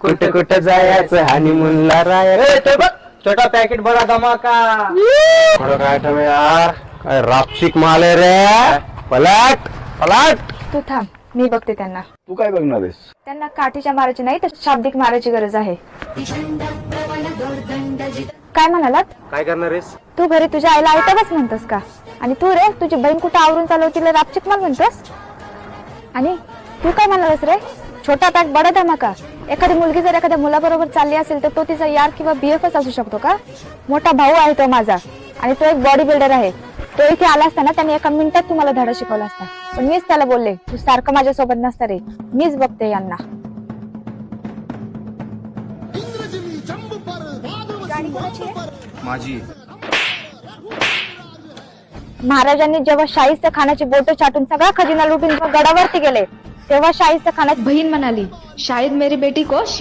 कुठं कुठं जायचं हनीमूनला राहायचं. बघ छोटा पॅकेट बडा धमाका. थोडं काय ठेव यार, काय रापसिक माल आहे रे. पलाट पलाट. तू थांब, मी बघते त्यांना. तू काय बघणार आहेस? त्यांना काठीच्या मारायची नाही तर शाब्दिक मारायची गरज आहे. काय म्हणालात? काय करणार आहेस? तू घरी तुझ्या आईला ऐकतच म्हणतोस का? आणि तू रे, तुझी बहीण कुठं आवरून चालव तिला रापचिक माल म्हणतोस? आणि तू काय म्हणालास रे? छोटा पॅक बडा धमाका. एखादी मुलगी जर एखाद्या मुलाबरोबर चालली असेल तर तो तिचा यार किंवा बीएफच असू शकतो का? मोठा भाऊ आहे तो माझा, आणि तो एक बॉडी बिल्डर आहे. तो इथे आला असताना त्याने एका मिनिटात तुम्हाला धडा शिकवला असता. पण मीच त्याला बोलले, तू सारखं माझ्यासोबत नसता रे, मीच बघते यांना. माझी. महाराजांनी जेव्हा शाहिस्त खानाची बोट छाटून सगळा खजिना लुटून गडावरती गेले, तेव्हा शाहिस्त खानाची बहीण म्हणाली, शाहिद मेरी बेटी को शिव